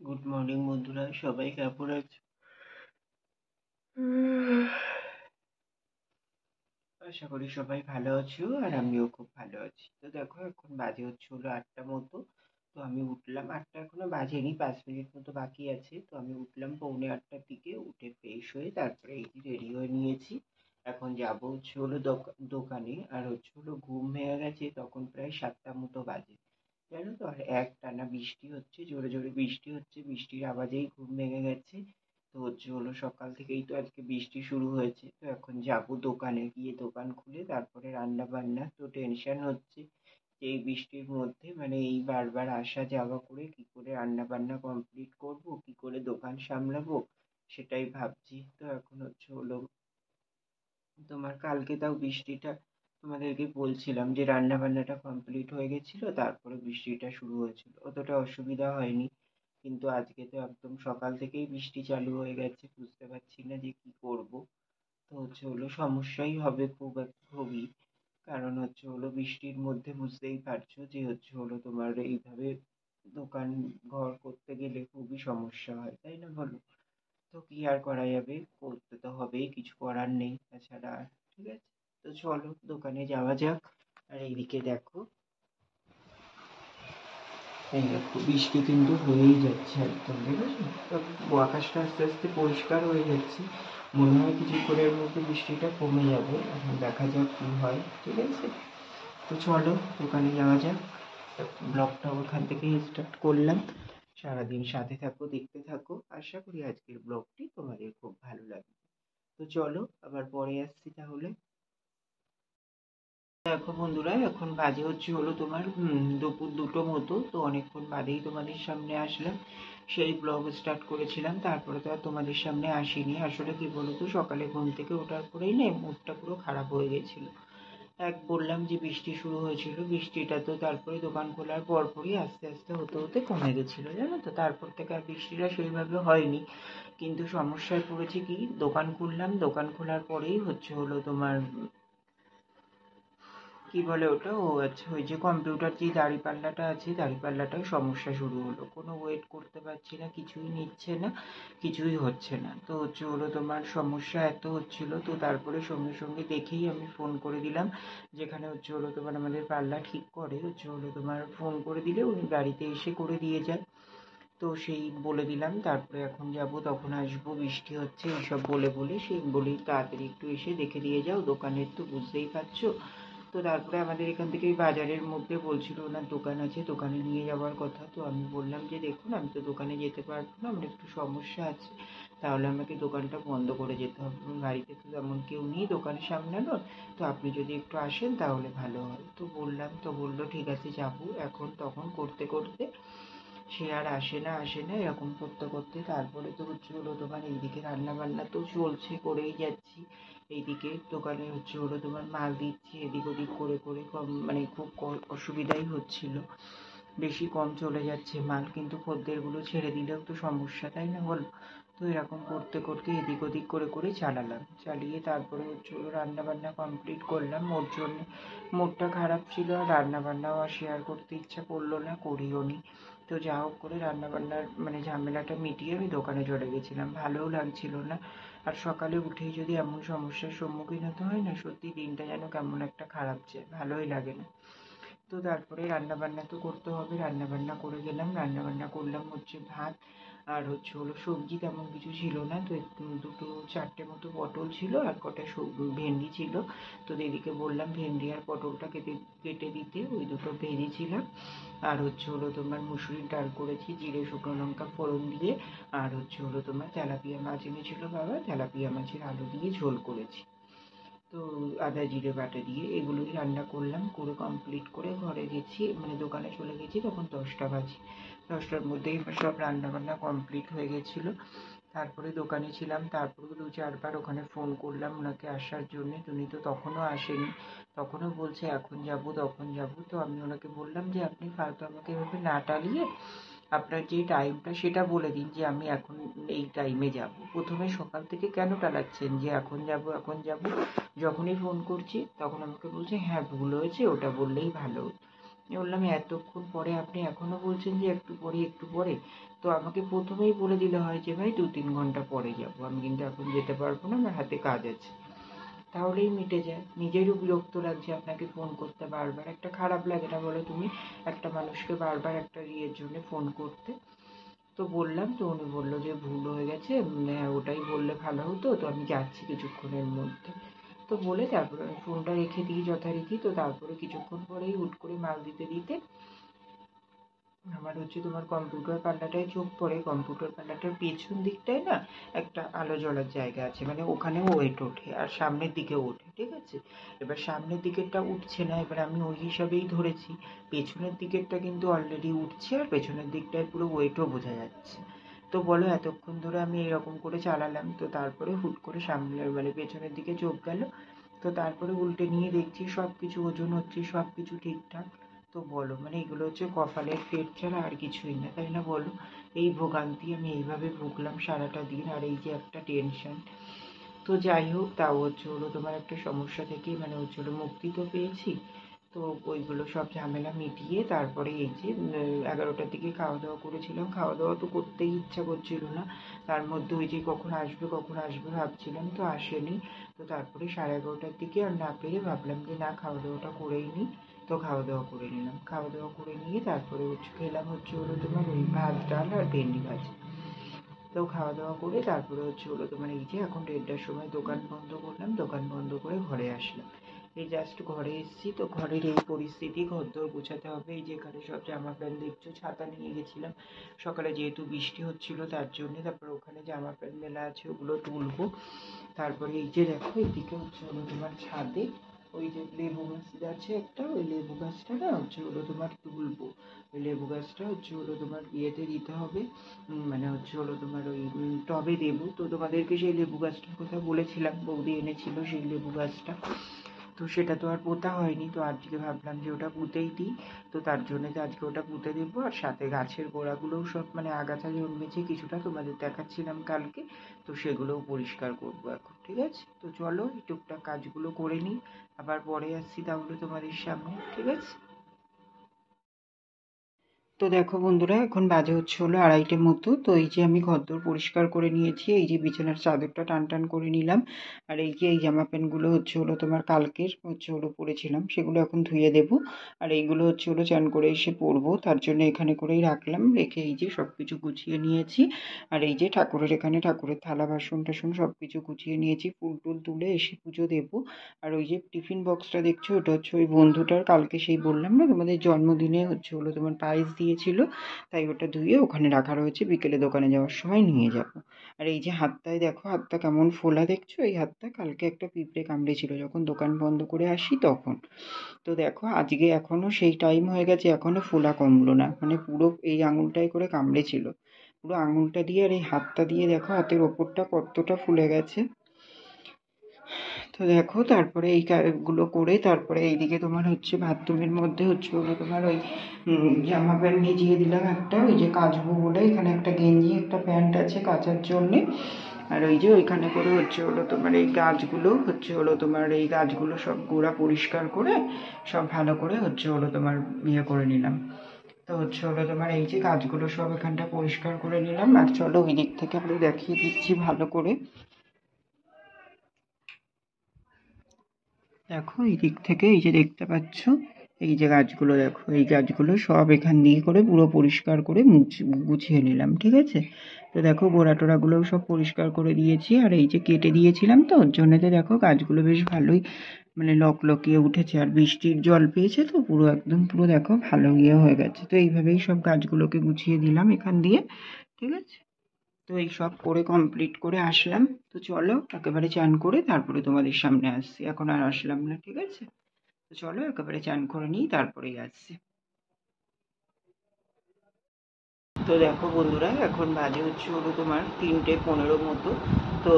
Good morning বন্ধুরা, সবাই কেমন আছে? আশা করি সবাই ভালো আছো, আর আমিও খুব ভালো আছি। তো দেখো, এখন বাজে হলো 8টা মতো। তো আমি উঠলাম, 8টা এখনো বাজেনি, 5 মিনিট মতো বাকি আছে। তো আমি উঠলাম পৌনে 8টার দিকে, উঠে ফ্রেশ হয়ে তারপরে এই যে রেডি হয়ে নিয়েছি। এখন যাবো দোকানে, আর ঘুম ভেঙে গেছে তখন প্রায় 7টা মতো বাজে, জানো তো। আর একটানা বৃষ্টি হচ্ছে, জোরে জোরে বৃষ্টি হচ্ছে, বৃষ্টির আওয়াজেই ঘুম ভেঙে গেছে। তো সকাল থেকেই তো আজকে বৃষ্টি শুরু হয়েছে। তো এখন যাব দোকানে, গিয়ে দোকান খুলে তারপরে রান্না বান্না। তো টেনশন হচ্ছে যে এই বৃষ্টির মধ্যে, মানে এই বারবার আসা যাওয়া করে কি করে রান্না বান্না কমপ্লিট করব, কি করে দোকান সামলাবো, সেটাই ভাবছি। তো এখন তোমার কালকে তাও বৃষ্টিটা, তোমাদেরকে বলছিলাম যে রান্না বান্নাটা কমপ্লিট হয়ে গেছিল, তারপরে বৃষ্টিটা শুরু হয়েছিল, অতটা অসুবিধা হয়নি। কিন্তু আজকে তো একদম সকাল থেকেই বৃষ্টি চালু হয়ে গেছে, বুঝতে পারছি না যে কি করব। তো সমস্যাই হবে খুবই। কারণ বৃষ্টির মধ্যে বুঝতেই পারছো যে তোমার এইভাবে দোকান ঘর করতে গেলে খুবই সমস্যা হয়, তাই না বলো? তো কি আর করা যাবে, করতে তো হবেই, কিছু করার নেই তাছাড়া। ঠিক আছে, তো চলো দোকানে যাওয়া যাক। আর এইদিকে দেখো, এই দেখো বৃষ্টি কিন্তু হয়েই যাচ্ছে একদম, দেখেছো? তো আকাশটা আস্তে আস্তে পরিষ্কার হয়ে যাচ্ছে। মনে হয় কিছুক্ষণের মধ্যে বৃষ্টিটা কমে যাবে, এখন দেখা যাক কি হয়। ঠিক আছে, তো চলো দোকানে যাওয়া যাক। ব্লগটা ওখান থেকেই স্টার্ট করলাম। সারাদিন সাথে থাকো, দেখতে থাকো। আশা করি আজকের ব্লগটি তোমাদের খুব ভালো লাগবে। তো চলো, আবার পরে আসছি তাহলে। দেখো বন্ধুরা, এখন বাজে তোমার দুপুর 2টো মতো। তো অনেকক্ষণ বাদেই তোমাদের সামনে আসলাম। সেই ব্লগ স্টার্ট করেছিলাম, তারপরে তো আর তোমাদের সামনে আসিনি। আসলে কি বলতো, সকালে ঘুম থেকে ওঠার পরেই না মুডটা পুরো খারাপ হয়ে গেছিল। বললাম যে বৃষ্টি শুরু হয়েছিল, বৃষ্টিটা তো তারপরে দোকান খোলার পরপরই আস্তে আস্তে হতে হতে কমে গেছিল, জানো তো। তারপর থেকে আর বৃষ্টিটা সেইভাবে হয়নি। কিন্তু সমস্যায় পড়েছি কি, দোকান খুললাম, দোকান খোলার পরেই তোমার কি বলে ওটা, ও আচ্ছা, ওই যে কম্পিউটার যে দাঁড়িপাল্লাটা আছে, দাঁড়িপাল্লাটায় সমস্যা শুরু হলো। কোনো ওয়েট করতে পারছি না, কিছুই নিচ্ছে না, কিছুই হচ্ছে না। তো তোমার সমস্যা এত হচ্ছিল, তো তারপরে সঙ্গে সঙ্গে দেখেই আমি ফোন করে দিলাম, যেখানে তোমার আমাদের পাল্লা ঠিক করে। তোমার ফোন করে দিলে উনি গাড়িতে এসে করে দিয়ে যায়। তো সেই বলে দিলাম, তারপরে এখন যাব, তখন আসবো, বৃষ্টি হচ্ছে এইসব বলে বলে সেই বলেই তাড়াতাড়ি একটু এসে দেখে দিয়ে যাও দোকানের, তো বুঝতেই পারছো। তো তারপরে আমাদের এখান থেকে ওই বাজারের মধ্যে বলছিল ওনার দোকান আছে, দোকানে নিয়ে যাওয়ার কথা। তো আমি বললাম যে দেখুন, আমি তো দোকানে যেতে পারবো না, আমার একটু সমস্যা আছে, তাহলে আমাকে দোকানটা বন্ধ করে যেতে হবে, এবং বাড়িতে তো তেমন কেউ নেই দোকান সামলানোর। তো আপনি যদি একটু আসেন তাহলে ভালো হয়। তো বললাম, তো বললো ঠিক আছে যাবো। এখন তখন করতে করতে সে আর আসে না এরকম করতে করতে তারপরে তো তোমার এইদিকে রান্না বান্না তো চলছে, করেই যাচ্ছি। এইদিকে দোকানে তোমার মাল দিচ্ছি, এদিক ওদিক করে করে কম, মানে খুব অসুবিধাই হচ্ছিল। বেশি কম চলে যাচ্ছে মাল, কিন্তু খদ্দেরগুলো ছেড়ে দিলেও তো সমস্যা, তাই না বলো? তো এরকম করতে করতে এদিক ওদিক করে করে চালালাম, চালিয়ে তারপরে রান্না বান্না কমপ্লিট করলাম। ওর জন্য মুডটা খারাপ ছিল, আর রান্না বান্নাও আর শেয়ার করতে ইচ্ছা করলো না, করিও নি। তো যা হোক করে রান্নাবান্নার মানে ঝামেলাটা মিটিয়ে আমি দোকানে চলে গেছিলাম, ভালোও লাগছিল না। আর সকালে উঠেই যদি এমন সমস্যার সম্মুখীন হতে হয় না, সত্যি দিনটা যেন কেমন একটা খারাপ যায়, ভালোই লাগে না। তো তারপরে রান্নাবান্না তো করতে হবে, রান্নাবান্না করে গেলাম, রান্নাবান্না করলাম ভাত। আর সবজি তেমন কিছু ছিল না, তো দুটো চারটে মতো পটল ছিল, আর কটা ভেন্ডি ছিল। তো দিদিকে বললাম ভেন্ডি আর পটলটা কেটে কেটে দিতে, ওই দুটো ভেজেছিলাম। আর তোমার মুসুরির ডাল করেছি জিরে শুকনো লঙ্কা ফোড়ন দিয়ে। আর তোমার তেলাপিয়া মাছ এনেছিল বাবা, তেলাপিয়া মাছের আলু দিয়ে ঝোল করেছি। তো আদা জিরে বাটা দিয়ে এগুলোই রান্না করলাম, করে কমপ্লিট করে ঘরে গেছি, মানে দোকানে চলে গেছি, তখন 10টা বাজে। 10টার মধ্যেই সব রান্না বান্না কমপ্লিট হয়ে গেছিলো। তারপরে দোকানে ছিলাম, তারপরেও 2-4 বার ওখানে ফোন করলাম ওনাকে আসার জন্যে, উনি তো তখনও আসেনি। তখনও বলছে এখন যাব তখন যাব। তো আমি ওনাকে বললাম যে আপনি ফালতু আমাকে এভাবে না টালিয়ে আপনার যে টাইমটা সেটা বলে দিন, যে আমি এখন এই টাইমে যাব। প্রথমে সকাল থেকে কেন টালাচ্ছেন যে এখন যাব এখন যাব? যখনই ফোন করছি তখন আমাকে বলছে হ্যাঁ ভুল হয়েছে, ওটা বললেই ভালো হতো। আমি বললাম এতক্ষণ পরে আপনি এখনো বলছেন যে একটু পরে একটু পরে, তো আমাকে প্রথমেই বলে দিলে হয় যে ভাই 2-3 ঘন্টা পরে যাব, আমি কিন্তু এখন যেতে পারবো না, আমার হাতে কাজ আছে, তাহলেই মিটে যায়। নিজেরও বিরক্ত লাগছে আপনাকে ফোন করতে বারবার, একটা খারাপ লাগে না বলো তুমি একটা মানুষকে বারবার একটা ইয়ের জন্য ফোন করতে। তো বললাম, তো উনি বললো যে ভুল হয়ে গেছে, ওটাই বললে ভালো হতো, তো আমি যাচ্ছি কিছুক্ষণের মধ্যে। তো বলে তারপরে আমি ফোনটা রেখে দিই যথারীতি। তো তারপরে কিছুক্ষণ পরেই হুট করে মাল দিতে দিতে আমার তোমার কম্পিউটার পাল্লাটায় চোখ পড়ে। কম্পিউটার পাল্লাটার পেছন দিকটায় না একটা আলো জ্বলার জায়গা আছে, মানে ওখানেও ওয়েট ওঠে আর সামনের দিকেও ওঠে, ঠিক আছে। এবার সামনের দিকেরটা উঠছে না, এবার আমি ওই হিসাবেই ধরেছি। পেছনের দিকেরটা কিন্তু অলরেডি উঠছে আর পেছনের দিকটায় পুরো ওয়েটও বোঝা যাচ্ছে। তো বলো এতক্ষণ ধরে আমি এরকম করে চালালাম, তো তারপরে হুট করে সামনের মানে পেছনের দিকে চোখ গেল। তো তারপরে উল্টে নিয়ে দেখছি সব কিছু ওজন হচ্ছে, সব কিছু ঠিকঠাক। তো বলো মানে এগুলো কপালের ফের ছাড়া আর কিছুই না, তাই না বলো। এই ভোগান্তি আমি এইভাবে ভুগলাম সারাটা দিন, আর এই যে একটা টেনশন। তো যাই হোক, তাও তোমার একটা সমস্যা থেকে মানে মুক্তি তো পেয়েছি। তো ওইগুলো সব ঝামেলা মিটিয়ে তারপরে এই যে 11টার দিকে খাওয়া দাওয়া করেছিলাম। খাওয়া দাওয়া তো করতেই ইচ্ছা করছিল না, তার মধ্যে ওই যে কখন আসবে ভাবছিলাম, তো আসেনি। তো তারপরে 11:30টার দিকে আর না পেরে ভাবলাম যে না, খাওয়া দাওয়াটা করেই নিই। তো খাওয়া দাওয়া করে নিলাম, খাওয়া দাওয়া করে নিয়ে তারপরে খেলাম তোমার ওই ভাত ডাল আর ভেন্ডি ভাজি। তো খাওয়া দাওয়া করে তারপরে তোমার এই যে এখন 1:30টার সময় দোকান বন্ধ করলাম, দোকান বন্ধ করে ঘরে আসলাম। এই জাস্ট ঘরে এসেছি, তো ঘরের এই পরিস্থিতি, ঘরদোর গোছাতে হবে। এই যে এখানে সব জামা প্যান্ট দেখছো, ছাতা নিয়ে গেছিলাম সকালে যেহেতু বৃষ্টি হচ্ছিল তার জন্য। তারপরে ওখানে জামা প্যান্ট মেলা আছে, ওগুলো তুলবো। তারপরে এই যে দেখো এদিকে তোমার ছাদে ওই যে লেবু গাছ আছে একটা, ওই লেবু গাছটা না তোমার তুলবো। ওই লেবু গাছটা তোমার ইয়েতে দিতে হবে, মানে তোমার ওই টবে দেবো। তো তোমাদেরকে সেই লেবু গাছটার কথা বলেছিলাম, বৌদি এনেছিল সেই লেবু গাছটা। তো সেটা তো আর পোঁতা হয়নি, তো আজকে ভাবলাম যে ওটা পুঁতেই দিই। তো তার জন্য তো আজকে ওটা পুঁতে দেবো, আর সাথে গাছের গোড়াগুলোও সব মানে আগাছা জন্মেছে কিছুটা, তোমাদের দেখাচ্ছিলাম কালকে। তো সেগুলোও পরিষ্কার করবো এখন, ঠিক আছে। তো চলো এই টুকটাক কাজগুলো করে নিই, আবার পরে আসছি তাহলে তোমাদের সামনে, ঠিক আছে। তো দেখো বন্ধুরা, এখন বাজে হলো 2:30 মতো। তো এই যে আমি ঘরদোর পরিষ্কার করে নিয়েছি, এই যে বিছানার চাদরটা টান টান করে নিলাম। আর এই যে এই জামা প্যান্টগুলো তোমার কালকের পরেছিলাম, সেগুলো এখন ধুয়ে দেবো। আর এইগুলো চান করে এসে পরবো, তার জন্য এখানে করেই রাখলাম। রেখে এই যে সব কিছু গুছিয়ে নিয়েছি। আর এই যে ঠাকুরের এখানে ঠাকুরের থালা বাসন টাসন সব কিছু গুছিয়ে নিয়েছি, ফুল টুল তুলে এসে পুজো দেবো। আর ওই যে টিফিন বক্সটা দেখছো, ওটা ওই বন্ধুটার, কালকে সেই বললাম না তোমাদের জন্মদিনে তোমার পায়েস দিয়েছিল, তাই ওটা ধুয়ে ওখানে রাখা রয়েছে, বিকেলে দোকানে যাওয়ার সময় নিয়ে যাব। আর এই যে হাতটায় দেখো, হাতটা কেমন ফোলা দেখছো, এই হাতটা কালকে একটা পিঁপড়ে কামড়েছিল যখন দোকান বন্ধ করে আসি তখন। তো দেখো আজকে এখনো সেই টাইম হয়ে গেছে, এখনো ফোলা কমলো না, মানে পুরো এই আঙুলটাই করে কামড়েছিল। পুরো আঙুলটা দিয়ে আর এই হাতটা দিয়ে দেখো হাতের ওপরটা কতটা ফুলে গেছে। তো দেখো তারপরে এই কাজগুলো করে তারপরে এইদিকে তোমার বাথরুমের মধ্যে তোমার ওই জামা প্যান্ট ভিজিয়ে দিলাম একটা, ওই যে কাচবো বলে। এখানে একটা গেঞ্জি একটা প্যান্ট আছে কাচার জন্যে। আর ওই যে ওইখানে করে তোমার এই গাছগুলো তোমার এই গাছগুলো সব গোড়া পরিষ্কার করে সব ভালো করে তোমার ইয়ে করে নিলাম। তো তোমার এই যে গাছগুলো সব এখানটা পরিষ্কার করে নিলাম। আর চলো ওই দিক থেকে আরো দেখিয়ে দিচ্ছি ভালো করে। দেখো এই দিক থেকে এই যে দেখতে পাচ্ছ, এই যে গাছগুলো দেখো, এই গাছগুলো সব এখান দিয়ে করে পুরো পরিষ্কার করে গুছিয়ে নিলাম, ঠিক আছে। তো দেখো গোড়া টোড়াগুলোও সব পরিষ্কার করে দিয়েছি। আর এই যে কেটে দিয়েছিলাম, তো ওর জন্যতে দেখো গাছগুলো বেশ ভালোই মানে লকলকিয়ে উঠেছে, আর বৃষ্টির জল পেয়েছে তো পুরো একদম পুরো দেখো ভালো ইয়ে হয়ে গেছে। তো এইভাবেই সব গাছগুলোকে গুছিয়ে দিলাম এখান দিয়ে, ঠিক আছে। তো এই সব করে কমপ্লিট করে আসলাম। তো চলো একেবারে চান করে তারপরে তোমাদের সামনে আসছি, এখন আর আসলাম না, ঠিক আছে। তো চলো একেবারে চান করে নিই, তারপরেই আসছি। তো দেখো বন্ধুরা, এখন বাজে তোমার 3:15 মতো। তো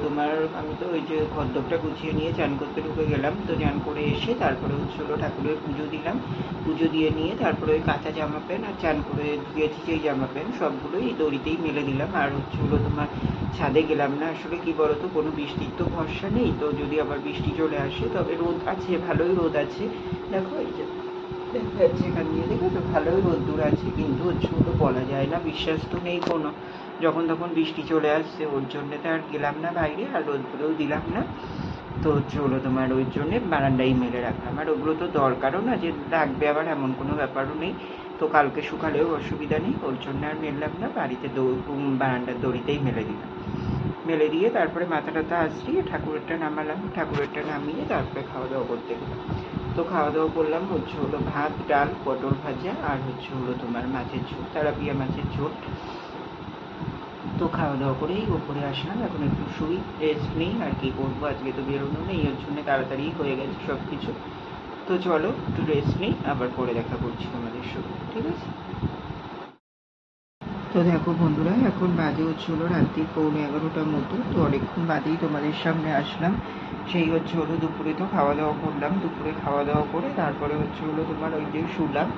তোমার আমি তো ওই যে ঘরদোরটা গুছিয়ে নিয়ে চান করতে ঢুকে গেলাম। তো চান করে এসে তারপরে ঠাকুরের পুজো দিলাম। পুজো দিয়ে নিয়ে তারপরে ওই কাঁচা জামা প্যান্ট আর চান করে ধুয়েছি সেই জামা প্যান্ট সবগুলোই এই দড়িতেই মেলে দিলাম। আর তোমার ছাদে গেলাম না, আসলে কি বলতো কোনো বৃষ্টির তো ভরসা নেই, তো যদি আবার বৃষ্টি চলে আসে, তবে রোদ আছে, ভালোই রোদ আছে। দেখো এই যে দেখা যাচ্ছে এখান দিয়ে, দেখো তো ভালোই রোদ্দুর আছে, কিন্তু হচ্ছে ওটা বলা যায় না, বিশ্বাস তো নেই কোনো। যখন তখন বৃষ্টি চলে আসছে, ওর জন্যে তো আর গেলাম না বাইরে, আর রোদ্দুরেও দিলাম না। তো হচ্ছে হলো তোমার ওই জন্যে বারান্দায় মেলে রাখলাম, আর ওগুলো তো দরকারও না যে লাগবে, আবার এমন কোনো ব্যাপারও নেই। তো কালকে শুকালেও অসুবিধা নেই, ওর জন্য আর মেললাম না, বাড়িতে বারান্দার দড়িতেই মেলে দিলাম। মেলে দিয়ে তারপরে মাথা টাথা আসছিয়ে ঠাকুরেরটা নামালাম, ঠাকুরেরটা নামিয়ে তারপরে খাওয়া দাওয়া করতে গেলাম। তো খাওয়া দাওয়া করলাম হচ্ছে হলো ভাত, ডাল, পটল ভাজা, আর হচ্ছে হলো তোমার মাছের ঝোল, তেলাপিয়া মাছের ঝোল। তো খাওয়া দাওয়া করেই ওপরে আসলাম, এখন একটু শুই, রেস্ট নেই, আর কি করবো, আজকে তো বেরোনো নেই, ওর জন্য তাড়াতাড়ি হয়ে গেছে সব কিছু। তো চলো একটু রেস্ট নেই, আবার পরে দেখা করছি তোমাদের সঙ্গে, ঠিক আছে? তো দেখো বন্ধুরা, এখন বাজে হচ্ছিল রাত্রি 11:15 মতো। তো অনেকক্ষণ বাদেই তোমাদের সামনে আসলাম। সেই হচ্ছে হলো দুপুরে তো খাওয়া দাওয়া করলাম, দুপুরে খাওয়া দাওয়া করে তারপরে হচ্ছে হলো তোমার ওই যে শুলাম।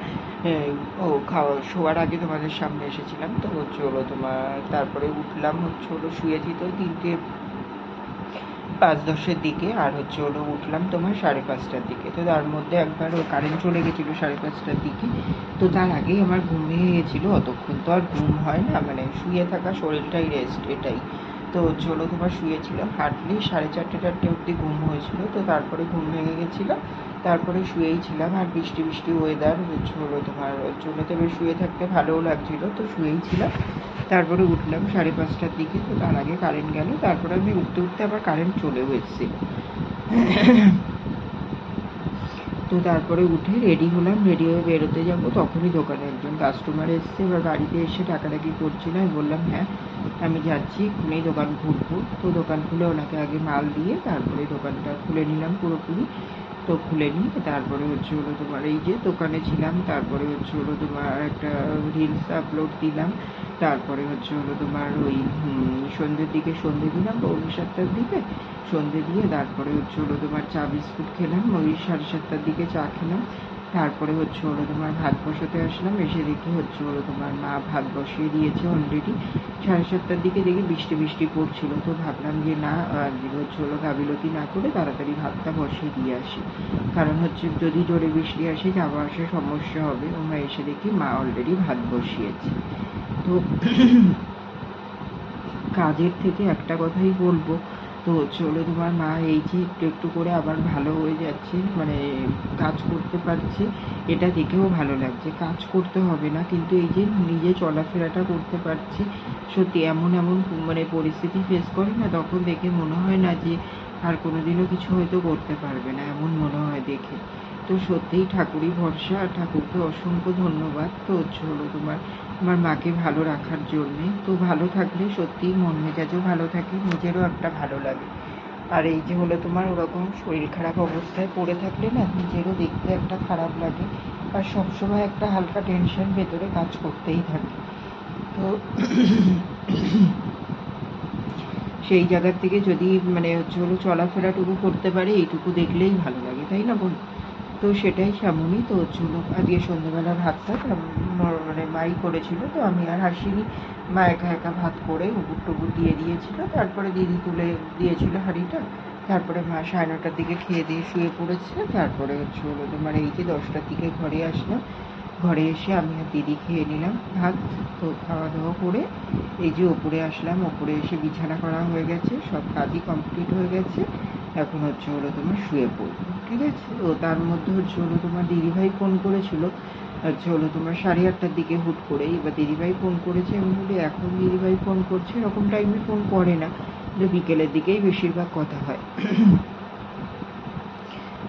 শোয়ার আগে তোমাদের সামনে এসেছিলাম, তো হচ্ছে হলো তোমার তারপরে উঠলাম, হচ্ছে হলো শুয়েছি তো 3:05-10-এর দিকে, আর হচ্ছে হলো উঠলাম তোমার 5:30টার দিকে। তো তার মধ্যে একবার ওই কারেন্ট চলে গেছিলো 5:30টার দিকে। তো তার আগেই আমার ঘুম ভেঙে গেছিলো, অতক্ষণ তো আর ঘুম হয় না, মানে শুয়ে থাকা শরীরটাই রেস্ট, এটাই। তো হচ্ছে হলো তোমার শুয়েছিলাম, হার্ডলি 4:30 অবধি ঘুম হয়েছিল, তো তারপরে ঘুম ভেঙে গেছিলো। তারপরে শুয়েই ছিলাম, আর বৃষ্টি বৃষ্টি ওয়েদার হচ্ছে হলো তোমার, ওর জন্য তো বেশ শুয়ে থাকতে ভালোও লাগছিলো, তো শুয়েই ছিলাম। তারপরে উঠলাম 5:30টার দিকে, তো তার আগে কারেন্ট গেল, তারপরে আমি উঠতে উঠতে আবার কারেন্ট চলেও এসেছিল। তো তারপরে উঠে রেডি হলাম, রেডি হয়ে বেরোতে যাব, তখনই দোকানে একজন কাস্টমার এসছে। এবার বাড়িতে এসে টাকাটাকি করছিল, আমি বললাম হ্যাঁ আমি যাচ্ছি, এক্ষুনি দোকান খুলবো। তো দোকান খুলে ওনাকে আগে মাল দিয়ে তারপরে দোকানটা খুলে নিলাম পুরোপুরি। তো খুলে নিয়ে তারপরে হচ্ছে হলো তোমার এই যে দোকানে ছিলাম, তারপরে হচ্ছে হলো তোমার একটা রিলস আপলোড দিলাম। তারপরে হচ্ছে হলো তোমার ওই সন্ধ্যের দিকে সন্ধ্যে দিলাম, 6:45টার দিকে সন্ধ্যে দিয়ে তারপরে হচ্ছে হলো তোমার চা বিস্কুট খেলাম, ওই 7:30টার দিকে চা খেলাম। তারপরে হচ্ছে হলো তোমার ভাত বসাতে আসলাম, এসে দেখি হচ্ছে হলো তোমার মা ভাত বসিয়ে দিয়েছে অলরেডি। 7:30টার দিকে দেখি বৃষ্টি বৃষ্টি পড়ছিল, তো ভাবলাম যে না হচ্ছে হলো গাফিলতি না করে তাড়াতাড়ি ভাতটা বসিয়ে দিয়ে আসি, কারণ হচ্ছে যদি জোরে বৃষ্টি আসে যাওয়া আসার সমস্যা হবে। আমরা এসে দেখি মা অলরেডি ভাত বসিয়েছে। তো কাজের থেকে একটা কথাই বলবো, তো হচ্ছে হলো তোমার মা এই যে একটু একটু করে আবার ভালো হয়ে যাচ্ছে, মানে কাজ করতে পারছে, এটা দেখেও ভালো লাগছে। কাজ করতে হবে না, কিন্তু এই যে নিজে চলাফেরাটা করতে পারছে, সত্যি এমন এমন মানে পরিস্থিতি ফেস করে না, তখন দেখে মনে হয় না যে আর কোনোদিনও কিছু হয়তো করতে পারবে না, এমন মনে হয় দেখে। তো সত্যিই ঠাকুরই ভরসা, আর ঠাকুরকে অসংখ্য ধন্যবাদ। তো হচ্ছে হলো তোমার আমার মাকে ভালো রাখার জন্যে। তো ভালো থাকলে সত্যিই মন মেজাজও ভালো থাকে, নিজেরও একটা ভালো লাগে। আর এই যে হলো তোমার ওরকম শরীর খারাপ অবস্থায় পড়ে থাকলে না নিজেরও দেখতে একটা খারাপ লাগে, আর সবসময় একটা হালকা টেনশন ভেতরে কাজ করতেই থাকে। তো সেই জায়গার থেকে যদি মানে হচ্ছে হলো চলাফেরাটুকু করতে পারে, এইটুকু দেখলেই ভালো লাগে, তাই না বল? তো সেটাই সেমনই। তো হচ্ছে হলো আজকে সন্ধ্যেবেলা ভাতটা মানে মাই করেছিল, তো আমি আর আসিনি, মা একা একা ভাত করে উপুর টুপুর দিয়ে দিয়েছিল, তারপরে দিদি তুলে দিয়েছিল হাঁড়িটা। তারপরে মা 9:30টার দিকে খেয়ে দিয়ে শুয়ে পড়েছে। তারপরে হচ্ছে হলো তোমার এই যে 10টার দিকে ঘরে আসলাম, ঘরে এসে আমি আর দিদি খেয়ে নিলাম ভাত। তো খাওয়া দাওয়া করে এই যে ওপরে আসলাম, ওপরে এসে বিছানা করা হয়ে গেছে, সব কাজই কমপ্লিট হয়ে গেছে। এখন হচ্ছে হলো তোমার শুয়ে পড়বো, ঠিক আছে? তো তার মধ্যে হচ্ছে হলো তোমার দিদিভাই ফোন করেছিল, হচ্ছে হলো তোমার 8:30টার দিকে হুট করেই। এবার দিদিভাই ফোন করেছে, আমি বলি এখন দিদিভাই ফোন করছে, এরকম টাইমে ফোন করে না, বিকেলের দিকেই বেশিরভাগ কথা হয়।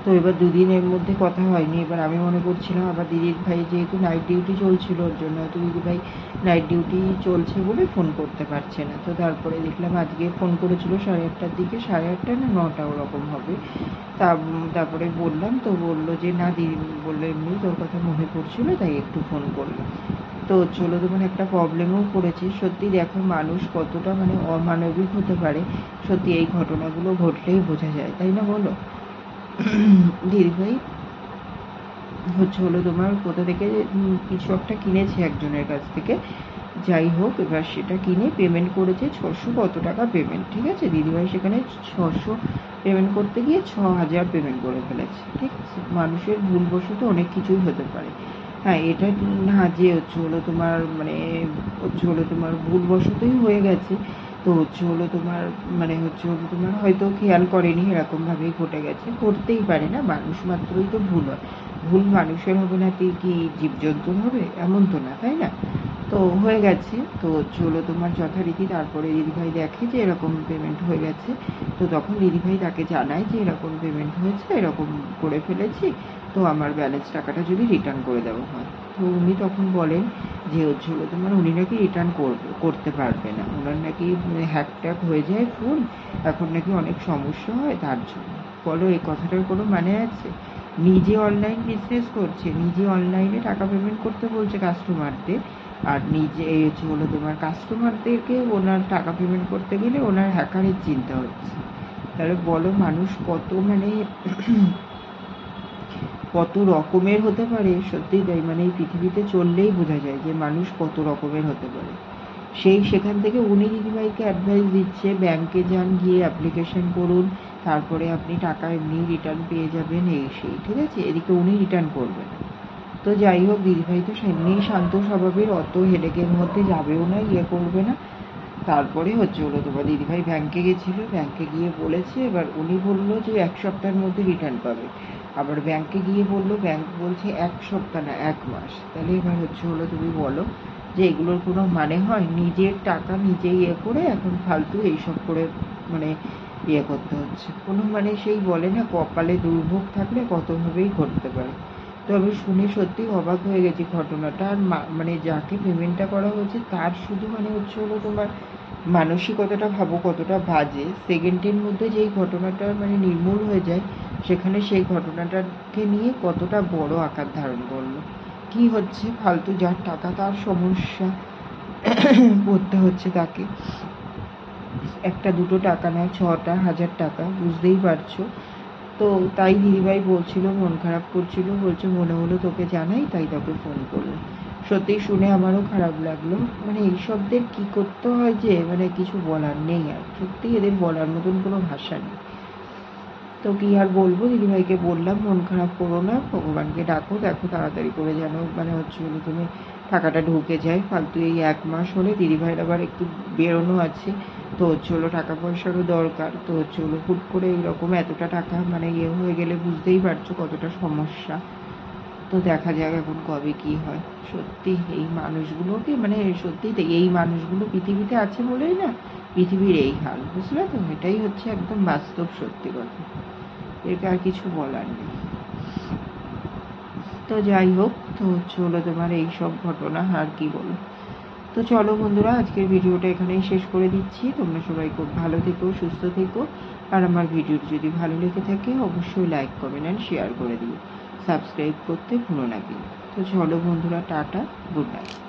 তো এবার দুদিনের মধ্যে কথা হয়নি। এবার আমি মনে করছিলাম আবার দিদির ভাই যেহেতু নাইট ডিউটি চলছিল, ওর জন্য হয়তো দিদিভাই নাইট ডিউটি চলছে বলে ফোন করতে পারছে না। তো তারপরে দেখলাম আজকে ফোন করেছিল 8:30টার দিকে, 8:30 না 9টা ওরকম হবে। তারপরে বললাম, তো বললো যে না দিদি, বললো এমনি তোর কথা মনে পড়ছিল তাই একটু ফোন করলাম। তো চলো তো মানে একটা প্রবলেমেও পড়েছি। সত্যি দেখো মানুষ কতটা মানে অমানবিক হতে পারে, সত্যি এই ঘটনাগুলো ঘটলেই বোঝা যায়, তাই না বলো? দিদিভাই হচ্ছে হলো তোমার কোথা থেকে কিছু একটা কিনেছে একজনের কাছ থেকে, যাই হোক, এবার সেটা কিনে পেমেন্ট করেছে 600 কত টাকা পেমেন্ট, ঠিক আছে। দিদিভাই সেখানে 600 পেমেন্ট করতে গিয়ে 6000 পেমেন্ট করে ফেলেছে, ঠিক আছে। মানুষের ভুলবশত অনেক কিছুই হতে পারে। হ্যাঁ, এটা না যে তোমার মানে তোমার ভুলবশতই হয়ে গেছে, তো তোমার তোমার হয়তো খেয়াল করেনি, এরকমভাবেই ঘটে গেছে, করতেই পারে না, মানুষ মাত্রই তো ভুল হয়। ভুল মানুষের হবে না কি জীবজন্তুর হবে? এমন তো না, তাই না? তো হয়ে গেছে, তো তোমার যথারীতি তারপরে দিদিভাই দেখে যে এরকম পেমেন্ট হয়ে গেছে, তো তখন দিদিভাই তাকে জানায় যে এরকম পেমেন্ট হয়েছে, এরকম করে ফেলেছি, তো আমার ব্যালেন্স টাকাটা যদি রিটার্ন করে দেওয়া হয়। তো উনি তখন বলেন যে তোমার উনি নাকি রিটার্ন করতে পারবে না, ওনার নাকি হ্যাক ট্যাক হয়ে যায় ফোন, এখন নাকি অনেক সমস্যা হয় তার জন্য। বলো, এই কথাটার কোনো মানে আছে? নিজে অনলাইন বিজনেস করছে, নিজে অনলাইনে টাকা পেমেন্ট করতে বলছে কাস্টমারদের, আর নিজে তোমার কাস্টমারদেরকে ওনার টাকা পেমেন্ট করতে গেলে ওনার হ্যাকারের চিন্তা হচ্ছে। তাহলে বলো, মানুষ কত মানে কত রকমের হতে পারে। সত্যিই তাই, মানে এই পৃথিবীতে চললেই বোঝা যায় যে মানুষ কত রকমের হতে পারে। সেখান থেকে উনি দিদিভাইকে অ্যাডভাইস দিচ্ছে, ব্যাংকে যান, গিয়ে অ্যাপ্লিকেশন করুন, তারপরে আপনি টাকা এমনি রিটার্ন পেয়ে যাবেন, এই সেই, ঠিক আছে। এদিকে উনি রিটার্ন করবেন। তো যাই হোক, দিদিভাই তো এমনি শান্ত স্বভাবের, অত হেডেকের মধ্যে যাবেও না, করবে না। তারপরে তোমার দিদিভাই ব্যাংকে গেছিলো, ব্যাংকে গিয়ে বলেছে, এবার উনি বললো যে 1 সপ্তাহের মধ্যে রিটার্ন পাবে। আবার ব্যাংকে গিয়ে বললো, ব্যাংক বলছে 1 সপ্তাহ না 1 মাস। তাহলে এবার তুমি বলো যে এগুলোর কোনো মানে হয়? নিজের টাকা নিজেই করে এখন ফালতু এইসব করে মানে করতে হচ্ছে, কোনো মানে সেই বলে না, কপালে দুর্ভোগ থাকলে কতভাবেই ঘটতে পারে। তো আমি শুনে সত্যি অবাক হয়ে গেছি ঘটনাটা। আর মানে যাকে পেমেন্টটা করা হয়েছে তার শুধু মানে তোমার মানসিকতাটা ভাবো কতটা বাজে, সেকেন্ডের মধ্যে যেই ঘটনাটা মানে নির্মূল হয়ে যায়, সেখানে সেই ঘটনাটাকে নিয়ে কতটা বড় আকার ধারণ করলো। কি হচ্ছে, ফালতু যার টাকা তার সমস্যা পড়তে হচ্ছে তাকে, একটা দুটো টাকা নয়, 6টা 1000 টাকা, বুঝতেই পারছো। তো তাই দিদিভাই বলছিল, মন খারাপ করছিল, বলছে মনে হলো তোকে জানাই, তাই তোকে ফোন করলাম। সত্যি শুনে আমারও খারাপ লাগলো, মানে এইসবদের কি করতে হয় যে মানে কিছু বলার নেই, আর সত্যি এদের বলার মতন কোনো ভাষা নেই। তো কি আর বলবো, দিদিভাইকে বললাম মন খারাপ করো না, ভগবানকে ডাকো, দেখো তাড়াতাড়ি করে যেন মানে তুমি টাকাটা ঢুকে যায়। ফালতু এই 1 মাস হলে দিদিভাইয়ের আবার একটু বেরোনো আছে, তো টাকা পয়সারও দরকার, তো হুট করে এইরকম এতটা টাকা মানে হয়ে গেলে বুঝতেই পারছো কতটা সমস্যা। তো দেখা যাক এখন কবে কি হয়। সত্যি এই মানুষগুলোকে মানে সত্যি এই মানুষগুলো পৃথিবীতে আছে বলেই না পৃথিবীর এই হাল, বুঝলে তো? এটাই হচ্ছে একদম বাস্তব সত্যি কথা, এর আর কিছু বলার নেই। তো যাই হোক, তো তোমার এই সব ঘটনা, আর কি বলো। তো চলো বন্ধুরা, আজকের ভিডিওটা এখানেই শেষ করে দিচ্ছি। তোমরা সবাই খুব ভালো থেকো, সুস্থ থেকো, আর আমার ভিডিওটি যদি ভালো লেগে থাকে অবশ্যই লাইক কমেন্ট অ্যান্ড শেয়ার করে দিও, সাবস্ক্রাইব করতে ভুলো না কিন্তু। তো চলো বন্ধুরা, টাটা, গুড নাইট।